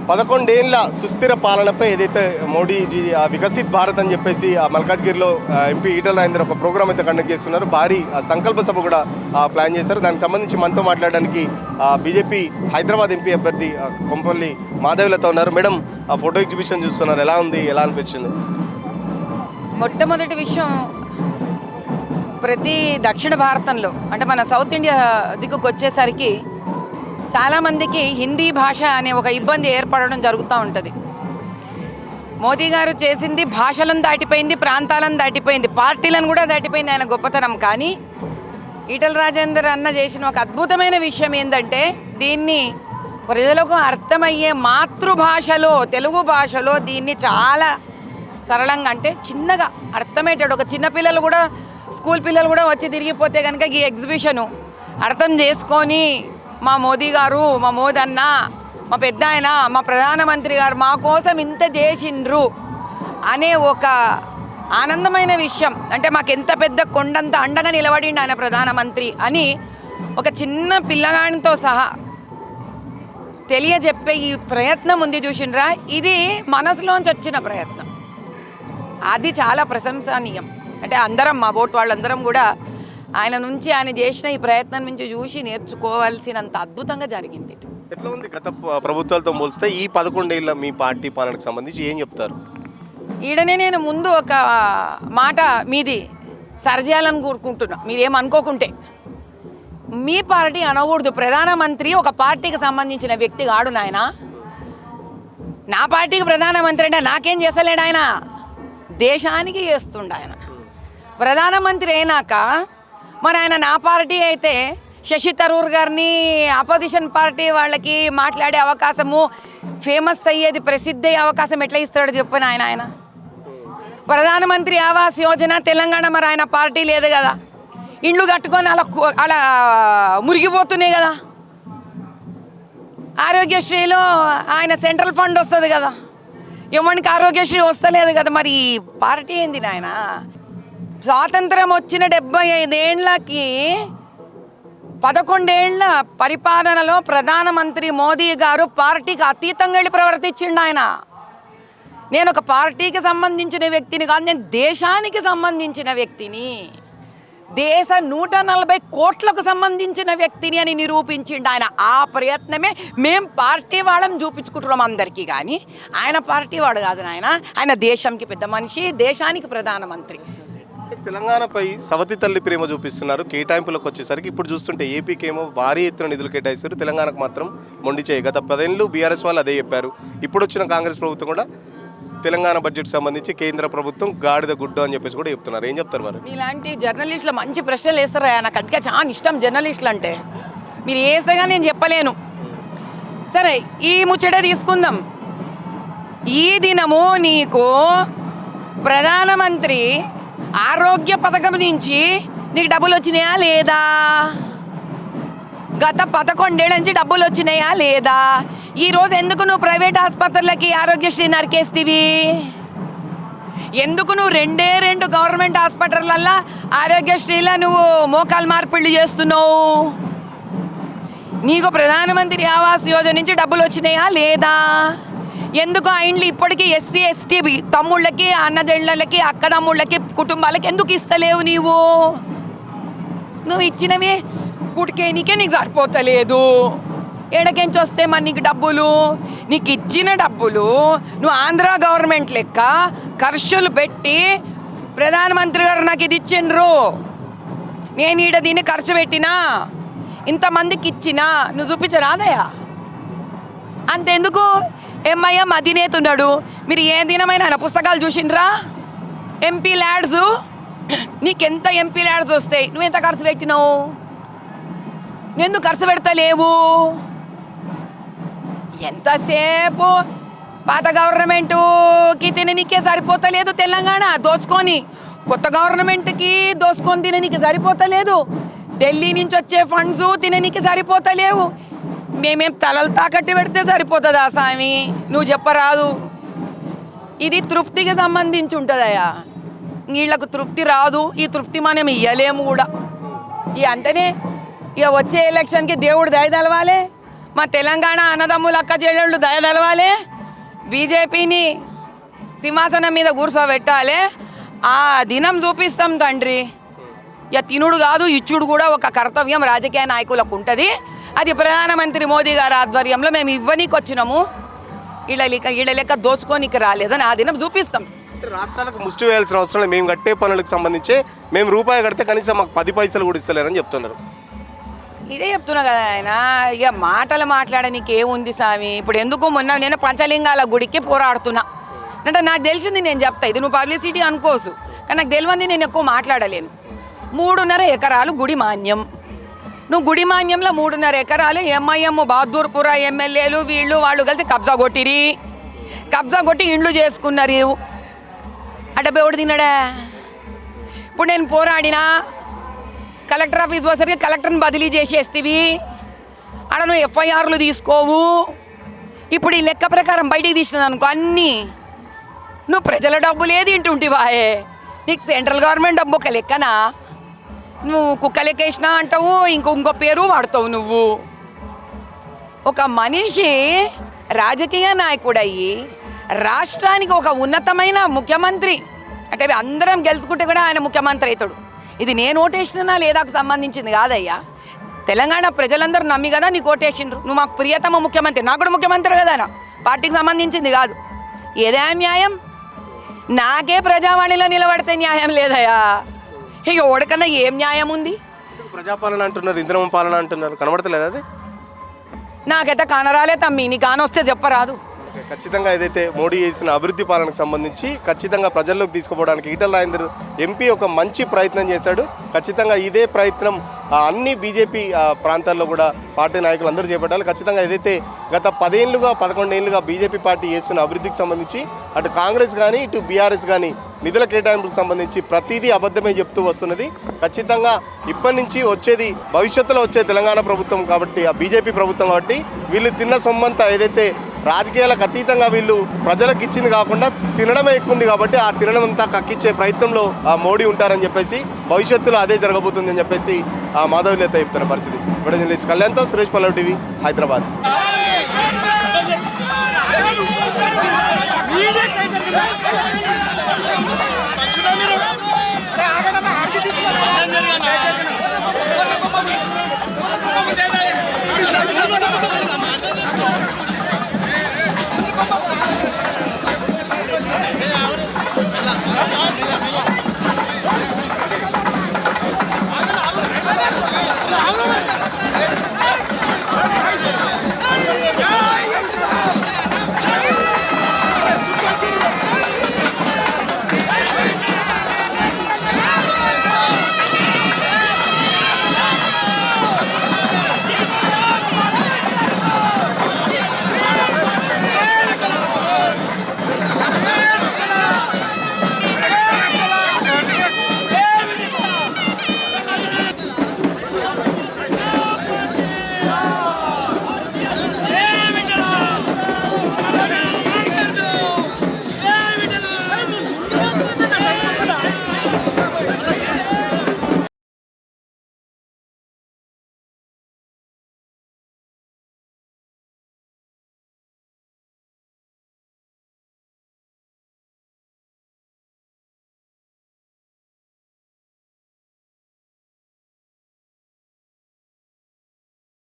11 ఏళ్ల సుస్థిర పాలనపై ఏదైతే మోడీజీ వికసిత్ భారత్ అని చెప్పేసి మల్కాజ్గిరిలో ఎంపీ ఈటల రాజేందర్ ఒక ప్రోగ్రామ్ అయితే కండక్ట్ చేస్తున్నారు. భారీ సంకల్ప సభ కూడా ప్లాన్ చేశారు. దానికి సంబంధించి మనతో మాట్లాడడానికి బీజేపీ హైదరాబాద్ ఎంపీ అభ్యర్థి కొంపల్లి మాధవిలతో ఉన్నారు. మేడం, ఫోటో ఎగ్జిబిషన్ చూస్తున్నారు, ఎలా ఉంది, ఎలా అనిపించింది? మొట్టమొదటి విషయం, ప్రతి దక్షిణ భారతంలో అంటే మన సౌత్ ఇండియా దిక్కుకు వచ్చేసరికి చాలామందికి హిందీ భాష అనే ఒక ఇబ్బంది ఏర్పడడం జరుగుతూ ఉంటుంది. మోదీ గారు చేసింది భాషలను దాటిపోయింది, ప్రాంతాలను దాటిపోయింది, పార్టీలను కూడా దాటిపోయింది ఆయన గొప్పతనం. కానీ ఈటల రాజేందర్ అన్న చేసిన ఒక అద్భుతమైన విషయం ఏంటంటే, దీన్ని ప్రజలకు అర్థమయ్యే మాతృభాషలో, తెలుగు భాషలో దీన్ని చాలా సరళంగా అంటే చిన్నగా అర్థమయ్యేటట్టు, ఒక చిన్నపిల్లలు కూడా, స్కూల్ పిల్లలు కూడా వచ్చి తిరిగిపోతే కనుక ఈ ఎగ్జిబిషను అర్థం చేసుకొని మా మోదీ గారు, మా మోదీ అన్న, మా పెద్ద ఆయన, మా ప్రధానమంత్రి గారు మా కోసం ఇంత చేసిండ్రు అనే ఒక ఆనందమైన విషయం. అంటే మాకు ఎంత పెద్ద కొండంత అండగా నిలబడిండు ఆయన ప్రధానమంత్రి అని ఒక చిన్న పిల్లగానితో సహా తెలియజెప్పే ఈ ప్రయత్నం ఉంది చూసిండ్రా, ఇది మనసులోంచి వచ్చిన ప్రయత్నం. అది చాలా ప్రశంసనీయం. అంటే అందరం, మా బోట్ వాళ్ళందరం కూడా ఆయన నుంచి, ఆయన చేసిన ఈ ప్రయత్నం నుంచి చూసి నేర్చుకోవాల్సినంత అద్భుతంగా జరిగింది. ఎట్లా ఉంది గత ప్రభుత్వాలతో పోలిస్తే ఈ 11 ఏళ్ళ మీ పార్టీ పాలనకు సంబంధించి ఏం చెప్తారు? ఈడనే నేను ముందు ఒక మాట మీది సరిచేయాలని కోరుకుంటున్నా, మీరేమనుకోకుంటే. మీ పార్టీ అనకూడదు. ప్రధానమంత్రి ఒక పార్టీకి సంబంధించిన వ్యక్తి కాడు నాయన. నా పార్టీకి ప్రధానమంత్రి అంటే నాకేం చేస్తలేడు ఆయన, దేశానికి చేస్తుండ ఆయన. ప్రధానమంత్రి అయినాక మరి ఆయన నా పార్టీ అయితే శశి థరూర్ గారిని అపోజిషన్ పార్టీ వాళ్ళకి మాట్లాడే అవకాశము, ఫేమస్ అయ్యేది, ప్రసిద్ధి అయ్యే అవకాశం ఎట్లా ఇస్తాడో చెప్పను. ఆయన ప్రధానమంత్రి ఆవాస్ యోజన తెలంగాణ మరి ఆయన పార్టీ లేదు కదా, ఇండ్లు కట్టుకొని అలా మురిగిపోతున్నాయి కదా. ఆరోగ్యశ్రీలో ఆయన సెంట్రల్ ఫండ్ వస్తుంది కదా, ఎవరికి ఆరోగ్యశ్రీ వస్తలేదు కదా. మరి ఈ పార్టీ ఏంది నాయన? స్వాతంత్రం వచ్చిన 75 ఏళ్ళకి 11 ఏళ్ల పరిపాలనలో ప్రధానమంత్రి మోదీ గారు పార్టీకి అతీతంగా వెళ్ళి ప్రవర్తించిండు ఆయన. నేను ఒక పార్టీకి సంబంధించిన వ్యక్తిని కాదు, నేను దేశానికి సంబంధించిన వ్యక్తిని, దేశ 140 కోట్లకు సంబంధించిన వ్యక్తిని అని నిరూపించిండు ఆయన. ఆ ప్రయత్నమే మేం పార్టీ వాళ్ళని చూపించుకుంటున్నాం అందరికీ. కానీ ఆయన పార్టీ వాడు కాదు నాయన, ఆయన దేశంకి పెద్ద మనిషి, దేశానికి ప్రధానమంత్రి. తెలంగాణపై సవతి తల్లి ప్రేమ చూపిస్తున్నారు కేటాయింపులకు వచ్చేసరికి. ఇప్పుడు చూస్తుంటే ఏపీకి ఏమో భారీ ఎత్తున నిధులు కేటాయిస్తారు, తెలంగాణకు మాత్రం మొండి చేయి. గత 10 ఏళ్ళు బీఆర్ఎస్ వాళ్ళు అదే చెప్పారు. ఇప్పుడు వచ్చిన కాంగ్రెస్ ప్రభుత్వం కూడా తెలంగాణ బడ్జెట్ సంబంధించి కేంద్ర ప్రభుత్వం గాడిద గుడ్డు అని చెప్పేసి కూడా చెప్తున్నారు. ఏం చెప్తారు మరి? ఇలాంటి జర్నలిస్టులు మంచి ప్రశ్నలు వేస్తారా? నాకు అందుకే చాలా ఇష్టం జర్నలిస్టులు అంటే. మీరు వేసేగా నేను చెప్పలేను. సరే, ఈ ముచ్చట తీసుకుందాం. ఈ దినము నీకు ప్రధానమంత్రి ఆరోగ్య పథకం నుంచి నీకు డబ్బులు వచ్చినాయా లేదా? గత 11 ఏళ్ళ నుంచి డబ్బులు వచ్చినాయా లేదా? ఈరోజు ఎందుకు నువ్వు ప్రైవేట్ ఆసుపత్రులకి ఆరోగ్యశ్రీ నరికేస్తీవి? ఎందుకు నువ్వు 2 గవర్నమెంట్ హాస్పిటళ్ళల్లో ఆరోగ్యశ్రీలో నువ్వు మోకాలు మార్పిళ్ళు చేస్తున్నావు? నీకు ప్రధానమంత్రి ఆవాస్ యోజన నుంచి డబ్బులు వచ్చినాయా లేదా? ఎందుకు ఆ ఇండ్లు ఇప్పటికీ ఎస్సీ ఎస్టీ తమ్ముళ్ళకి, అన్నజళ్ళకి, అక్కదమ్ముళ్ళకి, కుటుంబాలకి ఎందుకు ఇస్తలేవు? నువ్వు ఇచ్చినవి కుడికేనికే నీకు సరిపోతలేదు. ఎడకెంచి వస్తే మరి నీకు డబ్బులు? నీకు ఇచ్చిన డబ్బులు నువ్వు ఆంధ్ర గవర్నమెంట్ లెక్క ఖర్చులు పెట్టి, ప్రధానమంత్రి గారు నాకు ఇది ఇచ్చిండ్రు, నేను ఈడ దీన్ని ఖర్చు పెట్టినా, ఇంతమందికి ఇచ్చినా, నువ్వు చూపించరాదయా? అంతెందుకు? ఎంఐఎం అధినేత ఉన్నాడు, మీరు ఏ దినమైన ఆయన పుస్తకాలు చూసిండ్రా? ఎంపీ ల్యాడ్స్, నీకెంత ఎంపీ ల్యాడ్స్ వస్తాయి, నువ్వెంత ఖర్చు పెట్టినావు? నువ్వెందుకు ఖర్చు పెడతలేవు? ఎంతసేపు పాత గవర్నమెంటుకి తిననీకే సరిపోతలేదు తెలంగాణ దోచుకొని, కొత్త గవర్నమెంట్కి దోచుకొని తిననీకి సరిపోతలేదు, ఢిల్లీ నుంచి వచ్చే ఫండ్స్ తిననీకి సరిపోతలేవు. మేమేం తలలు తాకట్టు పెడితే సరిపోతుందా స్వామి? నువ్వు చెప్పరాదు. ఇది తృప్తికి సంబంధించి ఉంటుందయ్యా. వీళ్ళకు తృప్తి రాదు, ఈ తృప్తి మనం ఇయ్యలేము కూడా. ఇక అంతనే ఇక వచ్చే ఎలక్షన్కి దేవుడు దయ తెలవాలి, మా తెలంగాణ అన్నదమ్ములు అక్క చెల్లెళ్ళు దయ తెలవాలి. బీజేపీని సింహాసనం మీద కూర్చోబెట్టాలి, ఆ దినం చూపిస్తాం తండ్రి. ఇక తినుడు కాదు ఇచ్చుడు కూడా ఒక కర్తవ్యం రాజకీయ నాయకులకు ఉంటుంది. అది ప్రధానమంత్రి మోదీ గారి ఆధ్వర్యంలో మేము ఇవ్వనీకి వచ్చినాము. ఈళ్ళ లెక్క దోచుకోనికి రాలేదని ఆ దినం చూపిస్తాం. రాష్ట్రాలకు ముష్టి వేయాల్సిన అవసరం లేదు, మేము కట్టే పనులకు సంబంధించి మేము రూపాయి కడితే కనీసం మాకు 10 పైసలు కూడా ఇస్తలేరని చెప్తున్నారు. ఇదే చెప్తున్నా కదా ఆయన. ఇక మాటలు మాట్లాడనీకి ఏముంది స్వామి. ఇప్పుడు ఎందుకు మొన్న నేను పంచలింగాల గుడికి పోరాడుతున్నా అంటే నాకు తెలిసింది నేను చెప్తా. ఇది నువ్వు పబ్లిసిటీ అనుకోసు, కానీ నాకు తెలియంది నేను ఎక్కువ మాట్లాడలేను. 3.5 ఎకరాలు గుడి మాన్యం. నువ్వు గుడి మాన్యంలో 3.5 ఎకరాలు ఎంఐఎం బహదూర్పుర ఎమ్మెల్యేలు వీళ్ళు వాళ్ళు కలిసి కబ్జా కొట్టిరి. కబ్జా కొట్టి ఇండ్లు చేసుకున్నారు. అడ్డ బెవుడు తిన్నాడా. ఇప్పుడు నేను పోరాడినా కలెక్టర్ ఆఫీస్ వచ్చరికి కలెక్టర్ని బదిలీ చేసేస్తేవి, ఆడ నువ్వు ఎఫ్ఐఆర్లు తీసుకోవు. ఇప్పుడు ఈ లెక్క ప్రకారం బయటికి తీసినది అనుకో అన్నీ నువ్వు ప్రజల డబ్బులు ఏది తింటుంటివాయే. నీకు సెంట్రల్ గవర్నమెంట్ డబ్బు ఒక లెక్కనా? నువ్వు కుక్క లెక్క వేసినా అంటావు, ఇంకో పేరు వాడతావు. నువ్వు ఒక మనిషి రాజకీయ నాయకుడయ్యి రాష్ట్రానికి ఒక ఉన్నతమైన ముఖ్యమంత్రి అంటే అందరం గెలుచుకుంటే కూడా ఆయన ముఖ్యమంత్రి అవుతాడు. ఇది నేను ఓటేసినా లేదాకు సంబంధించింది కాదయ్యా. తెలంగాణ ప్రజలందరూ నమ్మి కదా నీకు ఓటేసిండ్రు. నువ్వు మాకు ప్రియతమ ముఖ్యమంత్రి, నాకు కూడా ముఖ్యమంత్రి కదా, నా పార్టీకి సంబంధించింది కాదు. ఏదే న్యాయం? నాకే ప్రజావాణిలో నిలబడితే న్యాయం లేదయ్యా. ఇక ఓడకన్నా ఏం న్యాయం ఉంది? ప్రజాపాలన అంటున్నారు, ఇంద్రమ పాలన అంటున్నారు, కనబడతలేదు అది. నాకైతే కానరాలే తమ్మి, నీ కానొస్తే చెప్పరాదు. ఖచ్చితంగా ఏదైతే మోడీ చేసిన అభివృద్ధి పాలనకు సంబంధించి ఖచ్చితంగా ప్రజల్లోకి తీసుకుపోవడానికి ఈటల రాజేందర్ ఎంపీ ఒక మంచి ప్రయత్నం చేశాడు. ఖచ్చితంగా ఇదే ప్రయత్నం అన్ని బీజేపీ ప్రాంతాల్లో కూడా పార్టీ నాయకులు అందరూ చేపట్టాలి. ఖచ్చితంగా ఏదైతే గత 11 ఏళ్ళుగా బీజేపీ పార్టీ చేస్తున్న అభివృద్ధికి సంబంధించి అటు కాంగ్రెస్ కానీ ఇటు బీఆర్ఎస్ కానీ నిధుల కేటాయింపులకు సంబంధించి ప్రతిదీ అబద్ధమే చెప్తూ వస్తున్నది. ఖచ్చితంగా ఇప్పటి నుంచి వచ్చేది భవిష్యత్తులో వచ్చే తెలంగాణ ప్రభుత్వం కాబట్టి, ఆ బీజేపీ ప్రభుత్వం కాబట్టి వీళ్ళు తిన్న సొమ్మంతా ఏదైతే రాజకీయాలకు అతీతంగా వీళ్ళు ప్రజలకు ఇచ్చింది కాకుండా తినడమే ఎక్కువ ఉంది కాబట్టి ఆ తినడం అంతా కక్కిచ్చే ప్రయత్నంలో మోడీ ఉంటారని చెప్పేసి భవిష్యత్తులో అదే జరగబోతుంది అని చెప్పేసి మాధవ్ నేత చెప్తున్న పరిస్థితి. ఇప్పుడు జర్నలిస్ట్ కళ్యాణ్తో సురేష్ పల్లవి, టీవీ, హైదరాబాద్. మీరు